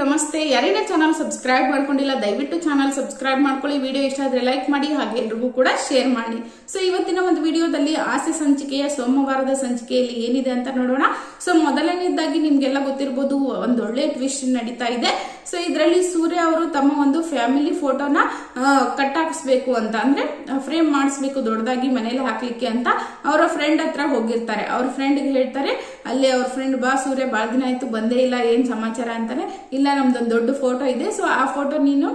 ನಮಸ್ತೆ. ಯಾರೇನೇ channel subscribe ಮಾಡ್ಕೊಂಡಿಲ್ಲ ದಯವಿಟ್ಟು ಚಾನಲ್ ಸಬ್ಸ್ಕ್ರೈಬ್ ಮಾಡ್ಕೊಳ್ಳಿ. ವಿಡಿಯೋ ಇಷ್ಟ ಆದ್ರೆ ಲೈಕ್ ಮಾಡಿ, ಹಾಗೆ ಎಲ್ರಿಗೂ ಕೂಡ ಶೇರ್ ಮಾಡಿ. ಸೊ ಇವತ್ತಿನ ಒಂದು ವಿಡಿಯೋದಲ್ಲಿ ಆಸೆ ಸಂಚಿಕೆಯ ಸೋಮವಾರದ ಸಂಚಿಕೆಯಲ್ಲಿ ಏನಿದೆ ಅಂತ ನೋಡೋಣ. ಸೊ ಮೊದಲನೇದಾಗಿ ನಿಮ್ಗೆಲ್ಲ ಗೊತ್ತಿರಬಹುದು, ಒಂದು ಒಳ್ಳೆ ಟ್ವಿಸ್ಟ್ ನಡೀತಾ ಇದೆ. ಸೊ ಇದರಲ್ಲಿ ಸೂರ್ಯ ಅವರು ತಮ್ಮ ಒಂದು ಫ್ಯಾಮಿಲಿ ಫೋಟೋನ ಕಟ್ ಹಾಕಿಸ್ಬೇಕು ಅಂತ, ಅಂದ್ರೆ ಫ್ರೇಮ್ ಮಾಡಿಸ್ಬೇಕು ದೊಡ್ಡದಾಗಿ ಮನೇಲಿ ಹಾಕ್ಲಿಕ್ಕೆ ಅಂತ ಅವರ ಫ್ರೆಂಡ್ ಹತ್ರ ಹೋಗಿರ್ತಾರೆ. ಅವ್ರ ಫ್ರೆಂಡ್ಗೆ ಹೇಳ್ತಾರೆ, ಅಲ್ಲಿ ಅವ್ರ ಫ್ರೆಂಡ್ ಬಾ ಸೂರ್ಯ ಬಾಳ ದಿನ ಆಯ್ತು ಬಂದೇ ಇಲ್ಲ, ಏನ್ ಸಮಾಚಾರ ಅಂತಾನೆ. ಇಲ್ಲ ನಮ್ದೊಂದು ದೊಡ್ಡ ಫೋಟೋ ಇದೆ, ಸೊ ಆ ಫೋಟೋ ನೀನು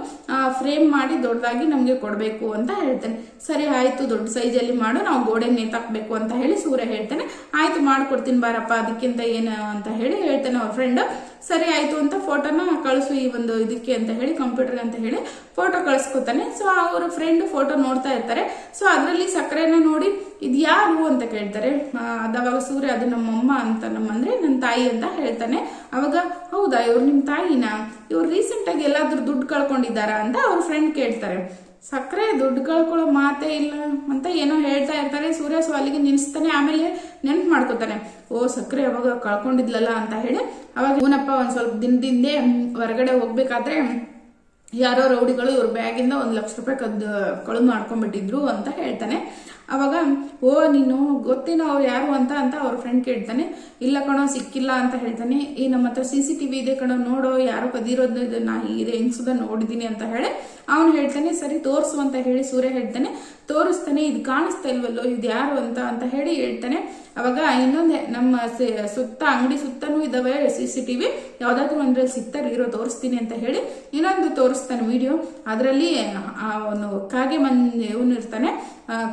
ಫ್ರೇಮ್ ಮಾಡಿ ದೊಡ್ಡದಾಗಿ ನಮ್ಗೆ ಕೊಡ್ಬೇಕು ಅಂತ ಹೇಳ್ತಾನೆ. ಸರಿ ಆಯ್ತು, ದೊಡ್ಡ ಸೈಜ್ ಅಲ್ಲಿ ಮಾಡು, ನಾವು ಗೋಡೆ ನೇತಾಕ್ಬೇಕು ಅಂತ ಹೇಳಿ ಸೂರ್ಯ ಹೇಳ್ತಾನೆ. ಆಯ್ತು ಮಾಡ್ಕೊಡ್ತೀನಿ ಬಾರಪ್ಪ, ಅದಕ್ಕಿಂತ ಏನು ಅಂತ ಹೇಳಿ ಹೇಳ್ತಾನೆ ಅವ್ರ ಫ್ರೆಂಡ್. ಸರಿ ಆಯ್ತು ಅಂತ ಫೋಟೋನ ಕಳಿಸು ಈ ಒಂದು ಇದಕ್ಕೆ ಅಂತ ಹೇಳಿ, ಕಂಪ್ಯೂಟರ್ ಅಂತ ಹೇಳಿ ಫೋಟೋ ಕಳಿಸ್ಕೊತಾನೆ. ಸೊ ಅವ್ರ ಫ್ರೆಂಡ್ ಫೋಟೋ ನೋಡ್ತಾ ಇರ್ತಾರೆ. ಸೊ ಅದರಲ್ಲಿ ಸಕ್ಕರೆನ ನೋಡಿ ಇದು ಯಾರು ಅಂತ ಕೇಳ್ತಾರೆ. ಅದಾಗ ಸೂರ್ಯ ಅದು ನಮ್ಮಮ್ಮ ಅಂತ, ನಮ್ಮಂದ್ರೆ ನನ್ನ ತಾಯಿ ಅಂತ ಹೇಳ್ತಾನೆ. ಅವಾಗ ಹೌದಾ ಇವ್ರು ನಿಮ್ ತಾಯಿನ, ಇವ್ರು ರೀಸೆಂಟ್ ಆಗಿ ಎಲ್ಲಾದ್ರೂ ದುಡ್ಡು ಕಳ್ಕೊಂಡಿದ್ದಾರ ಅಂತ ಅವ್ರ ಫ್ರೆಂಡ್ ಕೇಳ್ತಾರೆ. ಸಕ್ಕರೆ ದುಡ್ಡು ಕಳ್ಕೊಳ್ಳೋ ಮಾತೇ ಇಲ್ಲ ಅಂತ ಏನೋ ಹೇಳ್ತಾ ಇರ್ತಾರೆ. ಸೂರ್ಯ ಸೊ ಅಲ್ಲಿಗೆ ನಿಲ್ಸ್ತಾನೆ. ಆಮೇಲೆ ನೆನ್ಪು ಮಾಡ್ಕೋತಾನೆ, ಓ ಸಕ್ಕರೆ ಅವಾಗ ಕಳ್ಕೊಂಡಿದ್ಲಲ್ಲ ಅಂತ ಹೇಳಿ. ಅವಾಗ ಇವನಪ್ಪ ಒಂದ್ ಸ್ವಲ್ಪ ದಿನದಿಂದ ಹೊರಗಡೆ ಹೋಗ್ಬೇಕಾದ್ರೆ ಯಾರೋ ರೌಡಿಗಳು ಇವ್ರ ಬ್ಯಾಗಿಂದ 1 ಲಕ್ಷ ರೂಪಾಯಿ ಕಳೆದು ಮಾಡ್ಕೊಂಡ್ಬಿಟ್ಟಿದ್ರು ಅಂತ ಹೇಳ್ತಾನೆ. ಅವಾಗ ಓ ನೀನು ಗೊತ್ತೇನೋ ಅವ್ರು ಯಾರು ಅಂತ ಅವ್ರ ಫ್ರೆಂಡ್ ಕೇಳ್ತಾನೆ. ಇಲ್ಲ ಕಣೋ ಸಿಕ್ಕಿಲ್ಲ ಅಂತ ಹೇಳ್ತಾನೆ. ಈ ನಮ್ಮ ಹತ್ರ CCTV ಇದೆ ಕಣೋ, ನೋಡೋ ಯಾರೋ ಕದಿರೋದು ನಾ ಇದೆ ಹೆಂಗ್ಸುದ ನೋಡಿದೀನಿ ಅಂತ ಹೇಳಿ ಅವನು ಹೇಳ್ತಾನೆ. ಸರಿ ತೋರ್ಸು ಅಂತ ಹೇಳಿ ಸೂರ್ಯ ಹೇಳ್ತಾನೆ. ತೋರಿಸ್ತಾನೆ. ಇದು ಕಾಣಿಸ್ತಾ ಇಲ್ವಲ್ಲೋ, ಇದು ಯಾರು ಅಂತ ಹೇಳಿ ಹೇಳ್ತಾನೆ. ಅವಾಗ ಇನ್ನೊಂದು ನಮ್ಮ ಸುತ್ತ ಅಂಗಡಿ ಸುತ್ತನೂ ಇದಾವೆ CCTV, ಯಾವ್ದಾದ್ರು ಒಂದ್ರಲ್ಲಿ ಸಿಗ್ತಾರೆ ಇರೋ ತೋರಿಸ್ತೀನಿ ಅಂತ ಹೇಳಿ ಇನ್ನೊಂದು ತೋರಿಸ್ತಾನೆ ವಿಡಿಯೋ. ಅದರಲ್ಲಿ ಅವನು ಕಾಗೆ ಇವನು ಇರ್ತಾನೆ.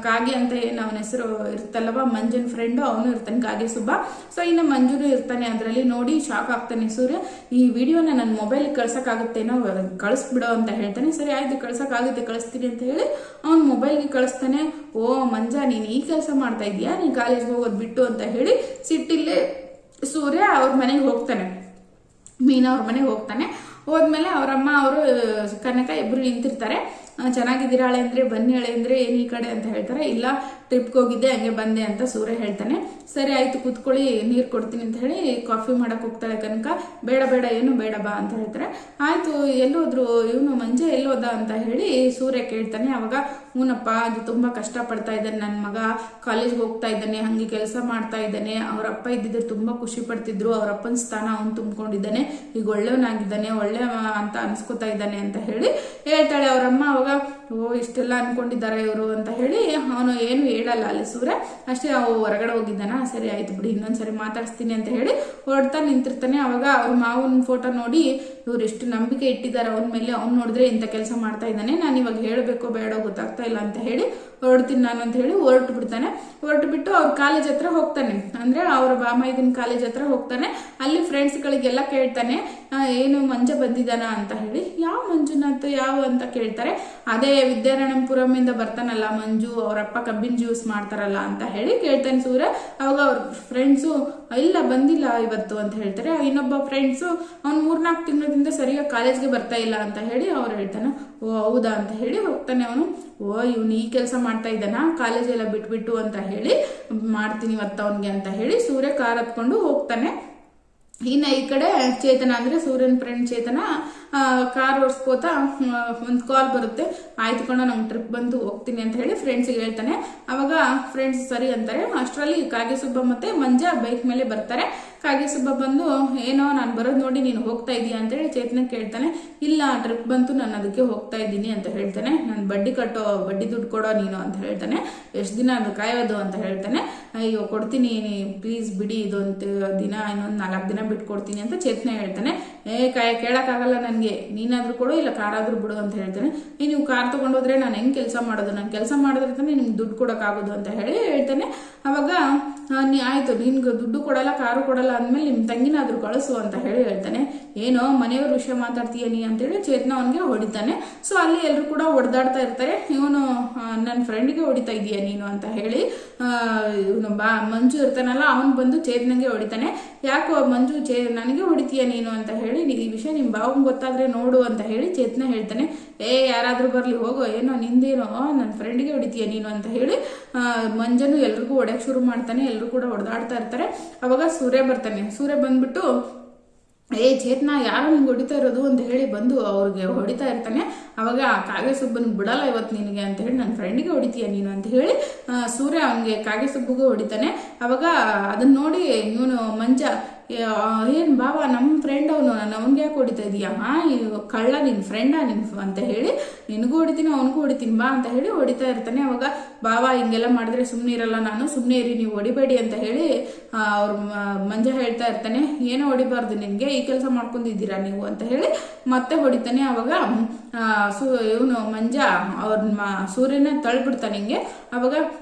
ಕಾಗೆ ಅಂತ ಏನು ಅವನ ಹೆಸರು ಇರ್ತಲ್ಲವ, ಮಂಜುನ್ ಫ್ರೆಂಡ್ ಅವನು ಇರ್ತಾನೆ, ಕಾಗೆ ಸುಬ್ಬ. ಸೊ ಇನ್ನು ಮಂಜುನು ಇರ್ತಾನೆ. ಅದರಲ್ಲಿ ನೋಡಿ ಶಾಕ್ ಆಗ್ತಾನೆ ಸೂರ್ಯ. ಈ ವಿಡಿಯೋನ ನನ್ನ ಮೊಬೈಲ್ ಕಳ್ಸಕ್ಕಾಗುತ್ತೇನೋ, ಕಳಿಸ್ಬಿಡೋ ಅಂತ ಹೇಳ್ತಾನೆ. ಸರಿ ಆಯ್ತು ಕಳ್ಸಕ್ಕಾಗುತ್ತೆ ಕಳಿಸ್ತೀನಿ ಅಂತ ಹೇಳಿ ಅವ್ನ ಮೊಬೈಲ್ಗೆ ಕಳಿಸ್ತಾನೆ. ಓ ಮಂಜ ನೀನ್ ಈ ಕೆಲಸ ಮಾಡ್ತಾ ಇದೀಯಾ, ನೀನ್ ಕಾಲೇಜ್ಗೆ ಹೋಗೋದ್ ಬಿಟ್ಟು ಅಂತ ಹೇಳಿ ಸಿಟ್ಟಿಲ್ಲೇ ಸೂರ್ಯ ಅವ್ರ ಮನೆಗೆ ಹೋಗ್ತಾನೆ. ಮೀನಾ ಅವ್ರ ಮನೆಗೆ ಹೋಗ್ತಾನೆ. ಹೋದ್ಮೇಲೆ ಅವರಮ್ಮ ಅವರು ಕನಕ ಇಬ್ರು ನಿಂತಿರ್ತಾರೆ. ಚೆನ್ನಾಗಿದ್ದೀರಾ ಹಳೆ ಅಂದ್ರೆ, ಬನ್ನಿ ಹಳೆ ಅಂದ್ರೆ ಏನ್ ಈ ಕಡೆ ಅಂತ ಹೇಳ್ತಾರೆ. ಇಲ್ಲ ಟ್ರಿಪ್ಗೆ ಹೋಗಿದ್ದೆ ಹಂಗೆ ಬಂದೆ ಅಂತ ಸೂರ್ಯ ಹೇಳ್ತಾನೆ. ಸರಿ ಆಯ್ತು ಕೂತ್ಕೊಳ್ಳಿ, ನೀರ್ ಕೊಡ್ತೀನಿ ಅಂತ ಹೇಳಿ ಕಾಫಿ ಮಾಡಕ್ ಹೋಗ್ತಾಳೆ ಕನಕ. ಬೇಡ ಬೇಡ ಏನು ಬೇಡ ಬಾ ಅಂತ ಹೇಳ್ತಾರೆ. ಆಯ್ತು ಎಲ್ಲೋದ್ರು ಇವನು ಮಂಜ ಎಲ್ಲೋದ ಅಂತ ಹೇಳಿ ಸೂರ್ಯ ಕೇಳ್ತಾನೆ. ಅವಾಗ ಹೂನಪ್ಪ ಅದು ತುಂಬಾ ಕಷ್ಟ ಪಡ್ತಾ ಇದ್ದಾನೆ ನನ್ನ ಮಗ, ಕಾಲೇಜ್ಗೆ ಹೋಗ್ತಾ ಇದ್ದಾನೆ, ಹಂಗೆ ಕೆಲಸ ಮಾಡ್ತಾ ಇದ್ದಾನೆ. ಅವ್ರ ಅಪ್ಪ ಇದ್ದಿದ್ರೆ ತುಂಬಾ ಖುಷಿ ಪಡ್ತಿದ್ರು, ಅವ್ರ ಅಪ್ಪನ ಸ್ಥಾನ ಅವ್ನು ತುಂಬ್ಕೊಂಡಿದ್ದಾನೆ, ಈಗ ಒಳ್ಳೆಯವನಾಗಿದ್ದಾನೆ, ಒಳ್ಳೆ ಅಂತ ಅನ್ಸ್ಕೊತಾ ಇದ್ದಾನೆ ಅಂತ ಹೇಳಿ ಹೇಳ್ತಾಳೆ ಅವರಮ್ಮ. ಅವಾಗ ಓ ಇಷ್ಟೆಲ್ಲ ಅನ್ಕೊಂಡಿದ್ದಾರೆ ಇವರು ಅಂತ ಹೇಳಿ ಅವನು ಏನು ಹೇಳಲ್ಲ ಅಲ್ಲಿ ಸೂರ್ಯ. ಅಷ್ಟೇ ಅವು ಹೊರಗಡೆ ಹೋಗಿದ್ದಾನ. ಸರಿ ಆಯ್ತು ಬಿಡಿ ಇನ್ನೊಂದ್ಸರಿ ಮಾತಾಡಿಸ್ತೀನಿ ಅಂತ ಹೇಳಿ ಹೊರಡ್ತಾ ನಿಂತಿರ್ತಾನೆ. ಅವಾಗ ಅವ್ರ ಮಾವನ ಫೋಟೋ ನೋಡಿ ಇವ್ರು ಎಷ್ಟು ನಂಬಿಕೆ ಇಟ್ಟಿದ್ದಾರೆ ಅವನ ಮೇಲೆ, ಅವ್ನು ನೋಡಿದ್ರೆ ಇಂಥ ಕೆಲಸ ಮಾಡ್ತಾ ಇದ್ದಾನೆ, ನಾನು ಇವಾಗ ಹೇಳಬೇಕೋ ಬೇಡೋ ಗೊತ್ತಾಗ್ತಾ ಇಲ್ಲ ಅಂತ ಹೇಳಿ ಹೊರಡ್ತೀನಿ ನಾನು ಅಂತ ಹೇಳಿ ಹೊರಟು ಬಿಡ್ತಾನೆ. ಹೊರಟು ಬಿಟ್ಟು ಅವ್ರ ಕಾಲೇಜ್ ಹತ್ರ ಹೋಗ್ತಾನೆ, ಅಂದ್ರೆ ಅವ್ರ ಬಾಮೈದನ್ ಕಾಲೇಜ್ ಹತ್ರ ಹೋಗ್ತಾನೆ. ಅಲ್ಲಿ ಫ್ರೆಂಡ್ಸ್ ಗಳಿಗೆಲ್ಲ ಕೇಳ್ತಾನೆ, ಏನು ಮಂಜ ಬಂದಿದ್ದಾನ ಅಂತ ಹೇಳಿ. ಯಾವ ಮಂಜುನಾಥ್ ಯಾವ ಅಂತ ಕೇಳ್ತಾರೆ. ಅದೇ ವಿದ್ಯಾರಣ್ಯಪುರಂ ಇಂದ ಬರ್ತಾನಲ್ಲ ಮಂಜು, ಅವರಪ್ಪ ಕಬ್ಬಿನ ಜ್ಯೂಸ್ ಮಾಡ್ತಾರಲ್ಲ ಅಂತ ಹೇಳಿ ಕೇಳ್ತಾನೆ ಸೂರ್ಯ. ಅವಾಗ ಅವ್ರ ಫ್ರೆಂಡ್ಸು ಇಲ್ಲ ಬಂದಿಲ್ಲ ಇವತ್ತು ಅಂತ ಹೇಳ್ತಾರೆ. ಇನ್ನೊಬ್ಬ ಫ್ರೆಂಡ್ಸು ಅವ್ನು 3-4 ತಿಂಗಳಿಂದ ಸರಿಯಾಗಿ ಕಾಲೇಜ್ಗೆ ಬರ್ತಾ ಇಲ್ಲ ಅಂತ ಹೇಳಿ ಅವ್ರು ಹೇಳ್ತಾನೆ. ಓ ಹೌದಾ ಅಂತ ಹೇಳಿ ಹೋಗ್ತಾನೆ ಅವನು. ಓ ಇವ್ನು ಈ ಕೆಲಸ ಮಾಡ್ತಾ ಇದ್ದಾನ, ಕಾಲೇಜ್ ಎಲ್ಲ ಬಿಟ್ಬಿಟ್ಟು ಅಂತ ಹೇಳಿ ಮಾಡ್ತೀನಿ ಇವತ್ತು ಅವನ್ಗೆ ಅಂತ ಹೇಳಿ ಸೂರ್ಯ ಕಾರ್ ಹತ್ಕೊಂಡು ಹೋಗ್ತಾನೆ. ಇನ್ನ ಈ ಕಡೆ ಚೇತನ ಅಂದ್ರೆ ಸೂರ್ಯನ್ ಫ್ರೆಂಡ್ ಚೇತನ ಕಾರ್ ಓಡಿಸ್ಕೋತಾ ಒಂದು ಕಾಲ್ ಬರುತ್ತೆ. ಆಯ್ತು ಕಣೋ ನಂಗೆ ಟ್ರಿಪ್ ಬಂದು ಹೋಗ್ತೀನಿ ಅಂತ ಹೇಳಿ ಫ್ರೆಂಡ್ಸ್ಗೆ ಹೇಳ್ತಾನೆ. ಅವಾಗ ಫ್ರೆಂಡ್ಸ್ ಸರಿ ಅಂತಾರೆ. ಅಷ್ಟರಲ್ಲಿ ಕಾಗೆ ಸುಬ್ಬ ಮತ್ತೆ ಮಂಜ ಬೈಕ್ ಮೇಲೆ ಬರ್ತಾರೆ. ಕಾಗೆ ಸುಬ್ಬ ಬಂದು ಏನೋ ನಾನು ಬರೋದು ನೋಡಿ ನೀನು ಹೋಗ್ತಾ ಇದೀಯ ಅಂತೇಳಿ ಚೇತನ ಕೇಳ್ತಾನೆ. ಇಲ್ಲ ಟ್ರಿಪ್ ಬಂತು ನಾನು ಅದಕ್ಕೆ ಹೋಗ್ತಾ ಇದ್ದೀನಿ ಅಂತ ಹೇಳ್ತಾನೆ. ನಾನು ಬಡ್ಡಿ ದುಡ್ಡು ಕೊಡೋ ನೀನು ಅಂತ ಹೇಳ್ತಾನೆ. ಎಷ್ಟು ದಿನ ಅದು ಕಾಯೋದು ಅಂತ ಹೇಳ್ತಾನೆ. ಅಯ್ಯೋ ಕೊಡ್ತೀನಿ ಪ್ಲೀಸ್ ಬಿಡಿ, ಇದೊಂದು ದಿನ ಇನ್ನೊಂದು 4 ದಿನ ಬಿಟ್ಕೊಡ್ತೀನಿ ಅಂತ ಚೇತನ ಹೇಳ್ತಾನೆ. ಕೇಳಕ್ಕಾಗಲ್ಲ ನನ್ಗೆ, ನೀನಾದ್ರೂ ಕೊಡು ಇಲ್ಲ ಕಾರಾದ್ರೂ ಬಿಡು ಅಂತ ಹೇಳ್ತಾನೆ. ನೀವು ಕಾರ್ ತಗೊಂಡೋದ್ರೆ ನಾನು ಹೆಂಗ್ ಕೆಲಸ ಮಾಡೋದು, ನಾನು ಕೆಲಸ ಮಾಡಿದ್ರೆ ತಾನೇ ನಿಮ್ಗೆ ದುಡ್ಡು ಕೊಡೋಕ್ಕಾಗೋದು ಅಂತ ಹೇಳಿ ಹೇಳ್ತಾನೆ. ಅವಾಗ ಆಯ್ತು ನಿನ್ಗೆ ದುಡ್ಡು ಕೊಡಲ್ಲ ಕಾರು ಕೊಡಲ್ಲ ಅಂದ್ಮೇಲೆ ನಿಮ್ ತಂಗಿನಾದ್ರೂ ಕಳಿಸು ಅಂತ ಹೇಳಿ ಹೇಳ್ತಾನೆ. ಏನೋ ಮನೆಯವ್ರ ವಿಷಯ ಮಾತಾಡ್ತೀಯ ನೀ ಅಂತೇಳಿ ಚೇತನ ಅವನ್ಗೆ ಹೊಡಿತಾನೆ. ಸೊ ಅಲ್ಲಿ ಎಲ್ರು ಕೂಡ ಹೊಡೆದಾಡ್ತಾ ಇರ್ತಾರೆ. ಇವನು ನನ್ನ ಫ್ರೆಂಡ್ಗೆ ಹೊಡಿತಾ ಇದೀಯ ನೀನು ಅಂತ ಹೇಳಿ ಇವನು ಮಂಜು ಇರ್ತಾನಲ್ಲ ಅವನ್ ಬಂದು ಚೇತನಂಗೆ ಹೊಡಿತಾನೆ. ಯಾಕೋ ಮಂಜು ನನಗೆ ಹೊಡಿತೀಯ ನೀನು ಅಂತ ಹೇಳಿ, ಈ ವಿಷಯ ನಿಮ್ ಬಾವಂಗ್ ಗೊತ್ತಾದ್ರೆ ನೋಡು ಅಂತ ಹೇಳಿ ಚೇತನ ಹೇಳ್ತಾನೆ. ಯಾರಾದ್ರೂ ಬರ್ಲಿ ಹೋಗೋ, ಏನೋ ನಿಂದೇನೋ ನನ್ನ ಫ್ರೆಂಡ್ಗೆ ಹೊಡಿತೀಯ ನೀನು ಅಂತ ಹೇಳಿ ಮಂಜನು ಎಲ್ರಿಗೂ ಹೊಡೆಯಕ್ ಶುರು ಮಾಡ್ತಾನೆ. ಎಲ್ರು ಕೂಡ ಹೊಡೆದಾಡ್ತಾ ಇರ್ತಾರೆ. ಅವಾಗ ಸೂರ್ಯ ಬರ್ತಾನೆ. ಸೂರ್ಯ ಬಂದ್ಬಿಟ್ಟು ಚೇತನ ಯಾರೋ ನಿಂಗೆ ಹೊಡಿತಾ ಇರೋದು ಅಂತ ಹೇಳಿ ಬಂದು ಅವ್ರಿಗೆ ಹೊಡಿತಾ ಇರ್ತಾನೆ. ಅವಾಗ ಕಾಗೆ ಸುಬ್ಬನಿಗೆ ಬಿಡಲ್ಲ ಇವತ್ತು ನಿನಗೆ ಅಂತ ಹೇಳಿ, ನನ್ನ ಫ್ರೆಂಡಿಗೆ ಹೊಡಿತೀಯ ನೀನು ಅಂತ ಹೇಳಿ ಸೂರ್ಯ ಅವನಿಗೆ ಕಾಗೆ ಸುಬ್ಬಿಗೂ ಹೊಡಿತಾನೆ. ಅವಾಗ ಅದನ್ನ ನೋಡಿ ಇವನು ಮಂಜ, ಏನು ಬಾಬಾ ನಮ್ಮ ಫ್ರೆಂಡ್ ಅವನು, ನಾನು ಅವನಿಗೆ ಯಾಕೆ ಹೊಡಿತಾ ಇದೀಯ, ಕಳ್ಳ ನಿನ್ನ ಫ್ರೆಂಡಾ ಅಂತ ಹೇಳಿ, ನಿನಗೂ ಹೊಡಿತೀನಿ ಅವನಿಗೂ ಹೊಡಿತೀನಿ ಬಾ ಅಂತ ಹೇಳಿ ಹೊಡಿತಾ ಇರ್ತಾನೆ. ಅವಾಗ ಬಾಬಾ ಹಿಂಗೆಲ್ಲ ಮಾಡಿದ್ರೆ ಸುಮ್ಮನೆ ಇರಲ್ಲ ನಾನು, ಸುಮ್ಮನೆ ಇರಿ ನೀವು ಹೊಡಿಬೇಡಿ ಅಂತ ಹೇಳಿ ಅವ್ರ ಮಂಜ ಹೇಳ್ತಾ ಇರ್ತಾನೆ. ಏನೋ ಹೊಡಿಬಾರ್ದು ನಿನಗೆ, ಈ ಕೆಲಸ ಮಾಡ್ಕೊಂಡಿದ್ದೀರಾ ನೀವು ಅಂತ ಹೇಳಿ ಮತ್ತೆ ಹೊಡಿತಾನೆ. ಅವಾಗ ಇವನು ಮಂಜ ಅವ್ರ ಸೂರ್ಯನ ತಳ್ಬಿಡ್ತಾನೆ ಹಿಂಗೆ. ಅವಾಗ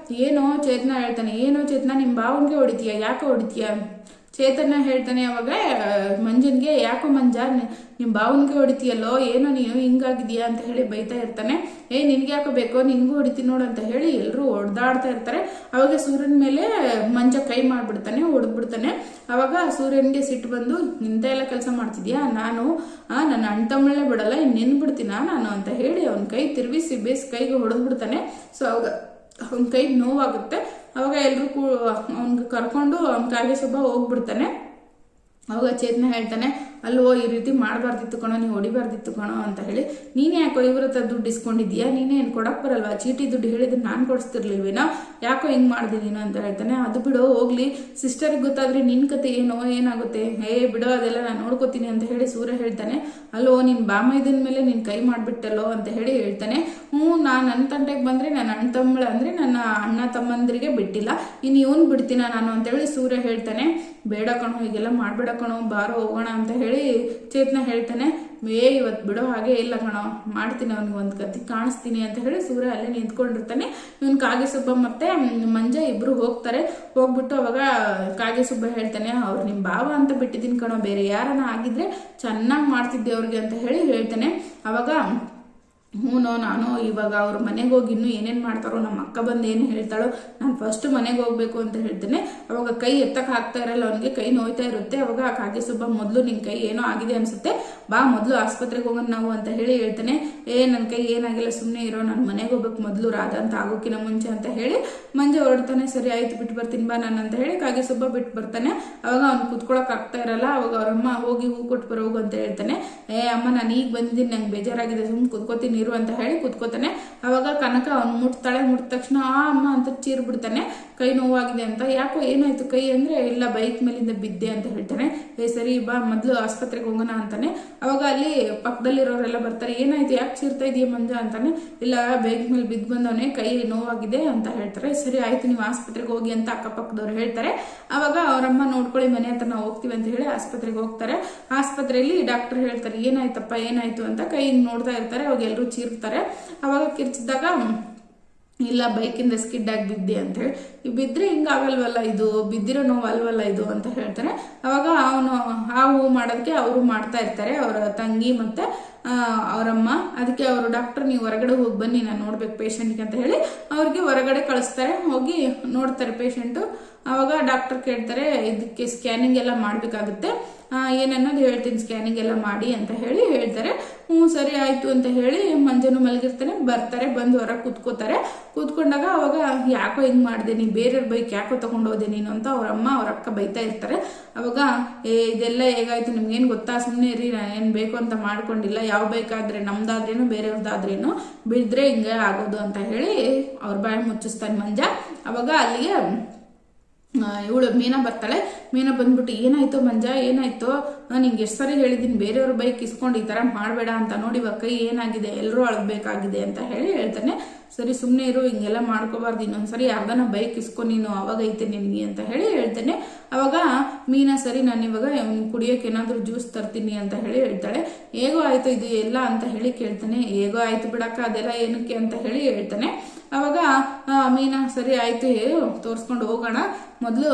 ಏನೋ ಚೇತನ ಹೇಳ್ತಾನೆ, ಏನೋ ಚೇತನ ನಿಮ್ಮ ಬಾವನ್ಗೆ ಹೊಡಿತೀಯ, ಯಾಕೆ ಹೊಡಿತೀಯ? ಚೇತನ ಹೇಳ್ತಾನೆ ಅವಾಗ ಮಂಜನ್ಗೆ, ಯಾಕೋ ಮಂಜ ನಿಮ್ಮ ಬಾವನ್ಗೆ ಹೊಡಿತೀಯಲ್ಲೋ, ಏನೋ ನೀನು ಹಿಂಗಾಗಿದೀಯಾ ಅಂತ ಹೇಳಿ ಬೈತಾ ಇರ್ತಾನೆ. ನಿನ್ಗೆ ಯಾಕೋ ಬೇಕೋ, ನಿನ್ಗೂ ಹೊಡಿತೀನಿ ನೋಡು ಅಂತ ಹೇಳಿ ಎಲ್ಲರೂ ಹೊಡೆದಾಡ್ತಾ ಇರ್ತಾರೆ. ಅವಾಗ ಸೂರ್ಯನ ಮೇಲೆ ಮಂಜ ಕೈ ಮಾಡ್ಬಿಡ್ತಾನೆ, ಹೊಡೆದ್ಬಿಡ್ತಾನೆ. ಅವಾಗ ಸೂರ್ಯನ್ಗೆ ಸಿಟ್ಟು ಬಂದು, ನಿಂತ ಎಲ್ಲ ಕೆಲಸ ಮಾಡ್ತಿದ್ಯಾ, ನಾನು ನನ್ನ ಅಣ್ಣ ತಮ್ಮಳೇ ಬಿಡಲ್ಲ, ನಿನ್ ಬಿಡ್ತೀನ ನಾನು ಅಂತ ಹೇಳಿ ಅವನ ಕೈ ತಿರುಗಿಸಿ ಬೇಸ್ ಕೈಗೆ ಹೊಡೆದ್ಬಿಡ್ತಾನೆ. ಸೊ ಅವಾಗ ಅವನ ಕೈಗೆ ನೋವಾಗುತ್ತೆ. ಅವಾಗ ಎಲ್ರು ಅವ್ನಿಗೆ ಕರ್ಕೊಂಡು ಅವ್ನ ಕಾಗೆ ಸುಬ್ಬ ಹೋಗ್ಬಿಡ್ತಾನೆ. ಅವಾಗ ಚೇತನ ಹೇಳ್ತಾನೆ, ಅಲ್ಲೋ ಈ ರೀತಿ ಮಾಡಬಾರ್ದಿತ್ತು ಕಣೋ, ನೀವು ಹೊಡಿಬಾರ್ದಿತ್ತು ಕಣೋ ಅಂತ ಹೇಳಿ, ನೀನೇ ಯಾಕೋ ಇವ್ರ ಹತ್ರ ದುಡ್ಡು ಇಸ್ಕೊಂಡಿದ್ಯಾ, ನೀನೇ ಏನು ಕೊಡಕ್ ಬರಲ್ವಾ, ಚೀಟಿ ದುಡ್ಡು ಹೇಳಿದ್ರೆ ನಾನು ಕೊಡಿಸ್ತಿರ್ಲಿಲ್ವೇನೋ, ಯಾಕೋ ಹಿಂಗೆ ಮಾಡಿದೆ ನೀನು ಅಂತ ಹೇಳ್ತಾನೆ. ಅದು ಬಿಡೋ ಹೋಗ್ಲಿ, ಸಿಸ್ಟರ್ಗೆ ಗೊತ್ತಾದ್ರೆ ನಿನ್ ಕತೆ ಏನೋ ಏನಾಗುತ್ತೆ, ಬಿಡೋ ಅದೆಲ್ಲ ನಾನು ನೋಡ್ಕೋತೀನಿ ಅಂತ ಹೇಳಿ ಸೂರ್ಯ ಹೇಳ್ತಾನೆ. ಅಲ್ಲೋ ನಿನ್ ಬಾಮೈದನ್ ಮೇಲೆ ನೀನ್ ಕೈ ಮಾಡ್ಬಿಟ್ಟಲ್ಲೋ ಅಂತ ಹೇಳಿ ಹೇಳ್ತಾನೆ. ನಾನು ನನ್ನ ತಂಟೆಗೆ ಬಂದ್ರೆ ನನ್ನ ಅಣ್ಣ ತಮ್ಮಳ ಅಂದ್ರೆ ನನ್ನ ಅಣ್ಣ ತಮ್ಮಂದ್ರಿಗೆ ಬಿಟ್ಟಿಲ್ಲ, ಇನ್ನು ಇವನ್ ಬಿಡ್ತೀನ ನಾನು ಅಂತ ಹೇಳಿ ಸೂರ್ಯ ಹೇಳ್ತಾನೆ. ಬೇಡ ಕಣೋ, ಹೀಗೆಲ್ಲ ಮಾಡ್ಬೇಡ ಕಣೋ, ಬಾರೋ ಹೋಗೋಣ ಅಂತ ಹೇಳಿ ಚೇತನ ಹೇಳ್ತಾನೆ. ಇವತ್ತು ಬಿಡೋ ಹಾಗೆ ಇಲ್ಲ ಕಣೋ, ಮಾಡ್ತೀನಿ ಅವ್ನಿಗೆ ಒಂದು ಕತ್ತಿ ಕಾಣಿಸ್ತೀನಿ ಅಂತ ಹೇಳಿ ಸೂರ್ಯ ಅಲ್ಲೇ ನಿಂತ್ಕೊಂಡಿರ್ತಾನೆ. ಇವನ್ ಕಾಗೆ ಸುಬ್ಬ ಮತ್ತೆ ಮಂಜ ಇಬ್ರು ಹೋಗ್ತಾರೆ. ಹೋಗ್ಬಿಟ್ಟು ಅವಾಗ ಕಾಗೆ ಸುಬ್ಬ ಹೇಳ್ತಾನೆ, ಅವ್ರು ನಿಮ್ ಬಾವ ಅಂತ ಬಿಟ್ಟಿದ್ದೀನಿ ಕಣೋ, ಬೇರೆ ಯಾರನ್ನ ಆಗಿದ್ರೆ ಚೆನ್ನಾಗಿ ಮಾಡ್ತಿದ್ದೆ ಅವ್ರಿಗೆ ಅಂತ ಹೇಳಿ ಹೇಳ್ತಾನೆ. ಅವಾಗ ನಾನು ಇವಾಗ ಅವ್ರ ಮನೆಗೆ ಹೋಗಿ ಇನ್ನೂ ಏನೇನು ಮಾಡ್ತಾರೋ, ನಮ್ಮ ಅಕ್ಕ ಬಂದು ಏನು ಹೇಳ್ತಾಳೋ, ನಾನು ಫಸ್ಟ್ ಮನೆಗೆ ಹೋಗ್ಬೇಕು ಅಂತ ಹೇಳ್ತೇನೆ. ಅವಾಗ ಕೈ ಎತ್ತಕ್ಕೆ ಆಗ್ತಾ ಇರಲ್ಲ, ಅವನಿಗೆ ಕೈ ನೋಯ್ತಾ ಇರುತ್ತೆ. ಅವಾಗ ಕಾಗೆ ಸುಬ್ಬ, ಮೊದಲು ನಿನ್ನ ಕೈ ಏನೋ ಆಗಿದೆ ಅನ್ಸುತ್ತೆ, ಬಾ ಮೊದಲು ಆಸ್ಪತ್ರೆಗೆ ಹೋಗೋಣ ನಾವು ಅಂತ ಹೇಳಿ ಹೇಳ್ತಾನೆ. ನನ್ನ ಕೈ ಏನಾಗಿಲ್ಲ, ಸುಮ್ಮನೆ ಇರೋ, ನಾನು ಮನೆಗೆ ಹೋಗ್ಬೇಕು ಮೊದಲು, ರಾಧ ಅಂತ ಆಗೋಕಿನ ಮುಂಚೆ ಅಂತ ಹೇಳಿ ಮಂಜ ಹೊರಡ್ತಾನೆ. ಸರಿ ಆಯ್ತು ಬಿಟ್ಟು ಬರ್ತೀನಿ ಬಾ ನಾನು ಅಂತ ಹೇಳಿ ಕಾಗೆ ಸುಬ್ಬ ಬಿಟ್ಟು ಬರ್ತಾನೆ. ಅವಾಗ ಅವ್ನು ಕುತ್ಕೊಳಕ್ ಆಗ್ತಾ ಇರಲ್ಲ. ಅವಾಗ ಅವ್ರಮ್ಮ ಹೋಗಿ ಹೂ ಕೊಟ್ಟು ಬರೋಗು ಅಂತ ಹೇಳ್ತಾನೆ. ಅಮ್ಮ ನಾನು ಈಗ ಬಂದಿದ್ದೀನಿ, ನಂಗೆ ಬೇಜಾರಾಗಿದೆ, ಸುಮ್ಮನೆ ಕುತ್ಕೋತೀನಿ ಇರು ಅಂತ ಹೇಳಿ ಕುತ್ಕೋತಾನೆ. ಅವಾಗ ಕನಕ ಅವ್ನು ಮುಟ್ತಾಳೆ, ಮುಟ್ಟ ತಕ್ಷಣ ಅಮ್ಮ ಅಂತ ಚೀರ್ ಬಿಡ್ತಾನೆ, ಕೈ ನೋವಾಗಿದೆ ಅಂತ. ಯಾಕೋ ಏನಾಯ್ತು ಕೈ ಅಂದ್ರೆ, ಇಲ್ಲ ಬೈಕ್ ಮೇಲಿಂದ ಬಿದ್ದೆ ಅಂತ ಹೇಳ್ತಾನೆ. ಸರಿ ಬಾ ಮೊದಲು ಆಸ್ಪತ್ರೆಗೆ ಹೋಗೋಣ ಅಂತಾನೆ. ಅವಾಗ ಅಲ್ಲಿ ಪಕ್ಕದಲ್ಲಿರೋರೆಲ್ಲ ಬರ್ತಾರೆ. ಏನಾಯ್ತು, ಯಾಕೆ ಚೀರ್ತಾ ಇದೆಯಾ ಮಂಜ ಅಂತಾನೆ. ಇಲ್ಲ ಬೈಕ್ ಮೇಲೆ ಬಿದ್ದು ಬಂದವನೇ, ಕೈ ನೋವಾಗಿದೆ ಅಂತ ಹೇಳ್ತಾರೆ. ಸರಿ ಆಯ್ತು ನೀವು ಆಸ್ಪತ್ರೆಗೆ ಹೋಗಿ ಅಂತ ಅಕ್ಕಪಕ್ಕದವ್ರು ಹೇಳ್ತಾರೆ. ಅವಾಗ ಅವರಮ್ಮ ನೋಡ್ಕೊಳ್ಳಿ ಮನೆ ಹತ್ರ ನಾವು ಹೋಗ್ತೀವಿ ಅಂತ ಹೇಳಿ ಆಸ್ಪತ್ರೆಗೆ ಹೋಗ್ತಾರೆ. ಆಸ್ಪತ್ರೆಯಲ್ಲಿ ಡಾಕ್ಟರ್ ಹೇಳ್ತಾರೆ, ಏನಾಯ್ತಪ್ಪ ಏನಾಯ್ತು ಅಂತ. ಕೈ ನೋಡ್ತಾ ಇರ್ತಾರೆ. ಅವಾಗ ಎಲ್ಲರೂ ಚೀರ್ತಾರೆ. ಅವಾಗ ಕಿರ್ಚಿದಾಗ, ಇಲ್ಲ ಬೈಕಿಂದ ಸ್ಕಿಡ್ ಆಗಿ ಬಿದ್ದೆ ಅಂತ ಹೇಳಿ, ಬಿದ್ದರೆ ಹಿಂಗಾಗಲ್ವಲ್ಲ, ಇದು ಬಿದ್ದಿರೋ ನೋವು ಅಲ್ವಲ್ಲ ಇದು ಅಂತ ಹೇಳ್ತಾರೆ. ಅವಾಗ ಅವನು ಆ ಹೂ ಮಾಡೋದಕ್ಕೆ ಅವರು ಮಾಡ್ತಾ ಇರ್ತಾರೆ, ಅವರ ತಂಗಿ ಮತ್ತೆ ಅವರಮ್ಮ. ಅದಕ್ಕೆ ಅವರು ಡಾಕ್ಟರ್ ನೀವು ಹೊರಗಡೆ ಹೋಗಿ ಬನ್ನಿ, ನಾನು ನೋಡ್ಬೇಕು ಪೇಷಂಟ್ಗೆ ಅಂತ ಹೇಳಿ ಅವ್ರಿಗೆ ಹೊರಗಡೆ ಕಳಿಸ್ತಾರೆ. ಹೋಗಿ ನೋಡ್ತಾರೆ ಪೇಷಂಟು. ಅವಾಗ ಡಾಕ್ಟರ್ ಕೇಳ್ತಾರೆ, ಇದಕ್ಕೆ ಸ್ಕ್ಯಾನಿಂಗ್ ಎಲ್ಲ ಮಾಡಬೇಕಾಗುತ್ತೆ, ಏನನ್ನೋದು ಹೇಳ್ತೀನಿ ಸ್ಕ್ಯಾನಿಂಗ್ ಎಲ್ಲ ಮಾಡಿ ಅಂತ ಹೇಳಿ ಹೇಳ್ತಾರೆ. ಸರಿ ಆಯ್ತು ಅಂತ ಹೇಳಿ ಮಂಜನು ಮಲಗಿರ್ತಾನೆ. ಬರ್ತಾರೆ, ಬಂದು ಹೊರಗೆ ಕೂತ್ಕೋತಾರೆ. ಕೂತ್ಕೊಂಡಾಗ ಅವಾಗ ಯಾಕೋ ಹಿಂಗ್ ಮಾಡಿದೆ, ನೀ ಬೇರೆಯವ್ರ ಬೈಕ್ ಯಾಕೋ ತಗೊಂಡೋದೆ ನೀನು ಅಂತ ಅವ್ರ ಅಮ್ಮ ಅವ್ರ ಅಕ್ಕ ಬೈತಾ ಇರ್ತಾರೆ. ಅವಾಗ ಇದೆಲ್ಲ ಹೇಗಾಯ್ತು ನಿಮ್ಗೇನು ಗೊತ್ತಾ, ಸುಮ್ಮನೆ ಇರಿ, ನಾನೇನು ಬೇಕು ಅಂತ ಮಾಡ್ಕೊಂಡಿಲ್ಲ, ಯಾವ ಬೇಕಾದ್ರೆ ನಮ್ದಾದ್ರೇನು ಬೇರೆಯವ್ರದ್ದಾದ್ರೇನು, ಬಿದ್ರೆ ಹಿಂಗೆ ಆಗೋದು ಅಂತ ಹೇಳಿ ಅವ್ರ ಬಾಯಿ ಮುಚ್ಚಿಸ್ತಾನೆ ಮಂಜ. ಅವಾಗ ಅಲ್ಲಿಗೆ ಇವಳು ಮೀನಾ ಬರ್ತಾಳೆ. ಮೀನಾ ಬಂದ್ಬಿಟ್ಟು, ಏನಾಯ್ತು ಮಂಜ ಏನಾಯ್ತು, ನಿಂಗೆ ಎಷ್ಟು ಸರಿ ಹೇಳಿದ್ದೀನಿ ಬೇರೆಯವ್ರ ಬೈಕ್ ಇಸ್ಕೊಂಡು ಈ ಥರ ಮಾಡಬೇಡ ಅಂತ, ನೋಡಿ ಇವಾಗ ಕೈ ಏನಾಗಿದೆ, ಎಲ್ಲರೂ ಅಳಗಬೇಕಾಗಿದೆ ಅಂತ ಹೇಳಿ ಹೇಳ್ತಾನೆ. ಸರಿ ಸುಮ್ಮನೆ ಇರು, ಹಿಂಗೆಲ್ಲ ಮಾಡ್ಕೋಬಾರ್ದು, ಇನ್ನೊಂದ್ಸರಿ ಯಾರ್ದಾನ ಬೈಕ್ ಇಸ್ಕೊ ನೀನು, ಅವಾಗ ಐತೆ ನಿನಗೆ ಅಂತ ಹೇಳಿ ಹೇಳ್ತೇನೆ. ಅವಾಗ ಮೀನಾ, ಸರಿ ನಾನು ಇವಾಗ ಕುಡಿಯೋಕೆ ಏನಾದರೂ ಜ್ಯೂಸ್ ತರ್ತೀನಿ ಅಂತ ಹೇಳಿ ಹೇಳ್ತಾಳೆ. ಹೇಗೋ ಆಯ್ತು ಇದು ಎಲ್ಲ ಅಂತ ಹೇಳಿ ಕೇಳ್ತಾನೆ. ಹೇಗೋ ಆಯ್ತು ಬಿಡಕ್ಕ, ಅದೆಲ್ಲ ಏನಕ್ಕೆ ಅಂತ ಹೇಳಿ ಹೇಳ್ತಾನೆ. ಅವಾಗ ಮೀನಾ, ಸರಿ ಆಯ್ತು ತೋರಿಸ್ಕೊಂಡು ಹೋಗೋಣ, ಮೊದಲು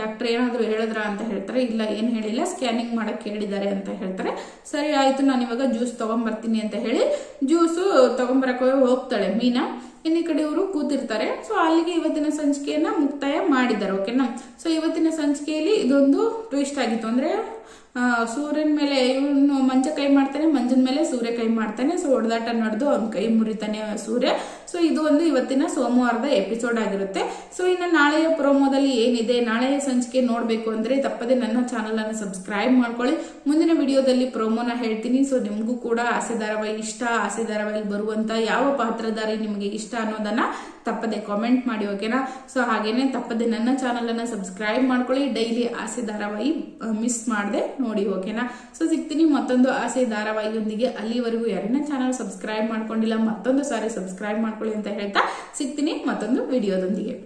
ಡಾಕ್ಟರ್ ಏನಾದರೂ ಹೇಳಿದ್ರ ಅಂತ ಹೇಳ್ತಾರೆ. ಇಲ್ಲ ಏನು ಹೇಳಿಲ್ಲ, ಸ್ಕ್ಯಾನಿಂಗ್ ಮಾಡಕ್ಕೆ ಹೇಳಿದ್ದಾರೆ ಅಂತ ಹೇಳ್ತಾರೆ. ಸರಿ ಆಯ್ತು ನಾನು ಇವಾಗ ಜ್ಯೂಸ್ ತಗೊಂಬರ್ತೀನಿ ಅಂತ ಹೇಳಿ ಜ್ಯೂಸು ತಗೊಂಬರಕ್ಕೆ ಹೋಗ್ತಾಳೆ ಮೀನಾ. ಇನ್ನು ಈ ಕಡೆ ಇವರು ಕೂತಿರ್ತಾರೆ. ಸೊ ಅಲ್ಲಿಗೆ ಇವತ್ತಿನ ಸಂಚಿಕೆಯನ್ನ ಮುಕ್ತಾಯ ಮಾಡಿದ್ದಾರೆ. ಓಕೆನಾ. ಸೊ ಇವತ್ತಿನ ಸಂಚಿಕೆಯಲ್ಲಿ ಇದೊಂದು ಟ್ವಿಸ್ಟ್ ಆಗಿತ್ತು. ಅಂದ್ರೆ ಸೂರ್ಯನ ಮೇಲೆ ಇವನು ಮಂಜ ಕೈ ಮಾಡ್ತಾನೆ, ಮಂಜನ ಮೇಲೆ ಸೂರ್ಯ ಕೈ ಟ್ರೈ ಮಾಡ್ತಾನೆ. ಸೊ ಹೊಡೆದಾಟ ನಡೆದು ಅವ್ನ ಕೈ ಮುರಿತಾನೆ ಸೂರ್ಯ. ಸೊ ಇದು ಒಂದು ಇವತ್ತಿನ ಸೋಮವಾರದ ಎಪಿಸೋಡ್ ಆಗಿರುತ್ತೆ. ಸೊ ಇನ್ನು ನಾಳೆಯ ಪ್ರೋಮೋದಲ್ಲಿ ಏನಿದೆ, ನಾಳೆಯ ಸಂಚಿಕೆ ನೋಡ್ಬೇಕು ಅಂದ್ರೆ ತಪ್ಪದೆ ನನ್ನ ಚಾನಲ್ ಅನ್ನು ಸಬ್ಸ್ಕ್ರೈಬ್ ಮಾಡ್ಕೊಳ್ಳಿ. ಮುಂದಿನ ವಿಡಿಯೋದಲ್ಲಿ ಪ್ರೋಮೋನ ಹೇಳ್ತೀನಿ. ಸೊ ನಿಮ್ಗೂ ಕೂಡ ಆಸೆ ಧಾರಾವಾಹಿ ಇಷ್ಟ, ಆಸೆ ಧಾರಾವಾಹಿಲಿ ಬರುವಂತ ಯಾವ ಪಾತ್ರಧಾರಿ ನಿಮಗೆ ಇಷ್ಟ ಅನ್ನೋದನ್ನ ತಪ್ಪದೆ ಕಾಮೆಂಟ್ ಮಾಡಿ, ಓಕೆನಾ. ಸೊ ಹಾಗೇನೆ ತಪ್ಪದೆ ನನ್ನ ಚಾನಲ್ ಅನ್ನ ಸಬ್ಸ್ಕ್ರೈಬ್ ಮಾಡ್ಕೊಳ್ಳಿ. ಡೈಲಿ ಆಸೆ ಧಾರಾವಾಹಿ ಮಿಸ್ ಮಾಡದೆ ನೋಡಿ, ಓಕೆನಾ. ಸೊ ಸಿಗ್ತೀನಿ ಮತ್ತೊಂದು ಆಸೆ ಧಾರಾವಾಹಿಯೊಂದಿಗೆ. ಅಲ್ಲಿವರೆಗೂ ಯಾರನ್ನ ಚಾನಲ್ ಸಬ್ಸ್ಕ್ರೈಬ್ ಮಾಡ್ಕೊಂಡಿಲ್ಲ ಮತ್ತೊಂದು ಸಾರಿ ಸಬ್ಸ್ಕ್ರೈಬ್ ಮಾಡ್ಕೊಳ್ಳಿ ಅಂತ ಹೇಳ್ತಾ ಸಿಗ್ತೀನಿ ಮತ್ತೊಂದು ವಿಡಿಯೋದೊಂದಿಗೆ.